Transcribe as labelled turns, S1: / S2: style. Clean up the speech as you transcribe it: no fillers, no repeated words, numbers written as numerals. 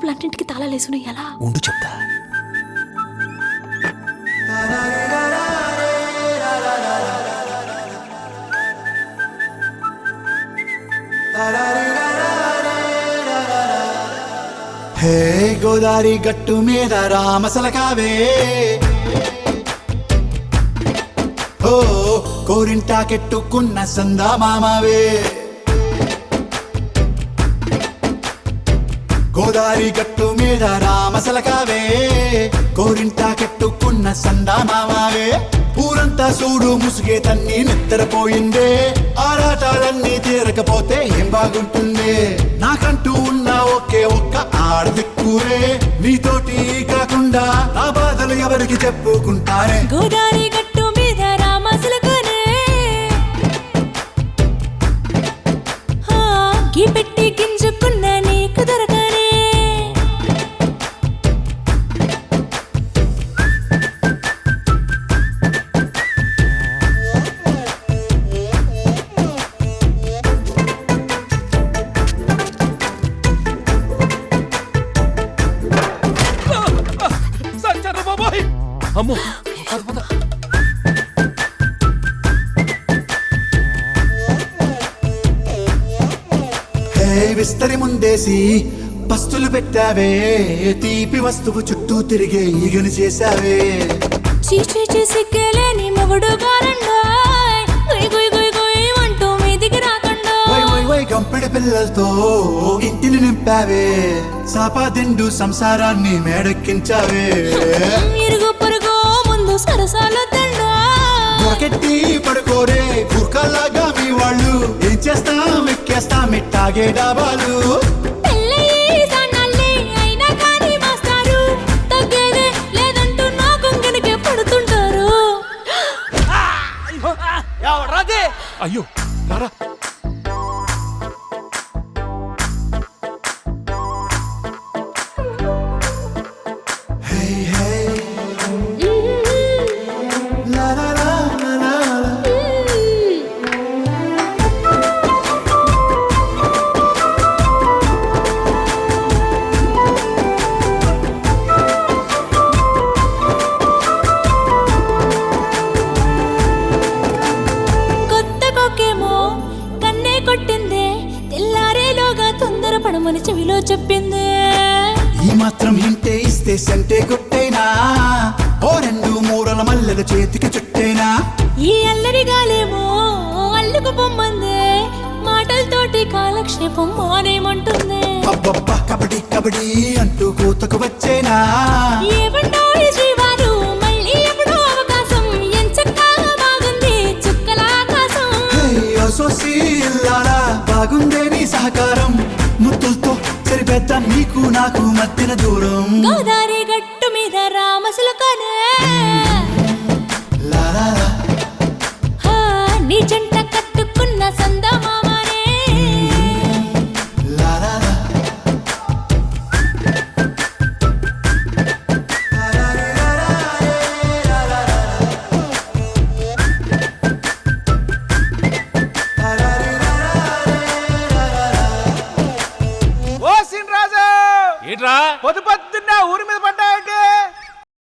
S1: షాపులన్నింటికి తాళాలేసుకున్నాయి. ఎలా
S2: ఉండు చెప్తా.
S3: హే గోదారి గట్టు మీద రామసలకావే, ఓ కోరింటాకెట్టుకున్న సందా మామావే. గోదారి గట్టు మీద రామసలకావే, కోరింటాకెట్టుకున్న సందా మామావే. ఊరంతా చూడు ముసుగే తన్ని నిద్రపోయిందే, ఆరాటాలన్నీ తీరకపోతే ఏం బాగుంటుంది. నాకంటూ ఉన్న ఒకే ఒక్క ఆడదిక్కురే, నీతోటి కాకుండా నా బాధలు ఎవరికి చెప్పుకుంటారే.
S1: గోదారి గట్టు మీద రామసలకనే గీ పెట్టి గింజుకున్న నీకు దొరకనే.
S2: అమ్మో పద పద.
S3: హే విస్తరి ముందేసి పస్తులు పెట్టావే, తీపి వస్తువు చుట్టూ తిరిగే ఈగని చేశావే.
S1: చీచీ సిగ్గలేని మొగుడు గారండాయ్, గుయ్ గుయ్ గుయ్ గుయ్ అంటూ మీదికి రాకండా.
S3: వై వై వై గంపెడి పిల్లలతో ఇంటిని నింపావే, సాపాదిండు సంసారాన్ని మేడెక్కించావే.
S1: ఇరుగు పొరుగు ముందు సరసాల దండా,
S3: దొరకెట్టి పడుకోరే కుక్కలాగా మీ వాళ్ళు. ఏం చేస్తాం ఎక్కేస్తాం ఇట్టాగే డాబాలు.
S1: పెళ్ళయి సన్నాళ్ళే అయినా కానీ మాస్తారు, తగ్గేదే లేదంటూ నా కొంగనికే పడుతుంటారు.
S2: అయ్యో రారా.
S3: హే హే లా లా లా లా లా లా.
S1: కొత్త కొక్కేమో కన్నే కొట్టిందే, తెల్లారేలోగా తొందర పడమని చెవిలో చెప్పిందే.
S3: ఈ మాత్రం హింటే ఇస్తే సంటే కొట్టైనా, ఓ రెండు మూరల మల్లెల చేతికి చుట్టైనా.
S1: ఈ అల్లరి గాలేమో అల్లుకు పొమ్మందే, మాటలతోటి కాలక్షేపం మానేమంటుంది.
S3: అబ్బబ్బా కబడ్డీ కబడ్డీ అంటూ కూతకు వచ్చేనా.
S1: ఏమండోయ్ శ్రీవారు మళ్ళీ ఎప్పుడో అవకాశం, ఎంచక్కా బాగుంది చుక్కల ఆకాశం.
S3: హే సోసి ఇల్లాలా బాగుందే నీ సహకారం, ముద్దులతో సరిపెద్ద నీకు నాకు మధ్యన దూరం.
S1: గోదారి గట్టు మీద రామసులక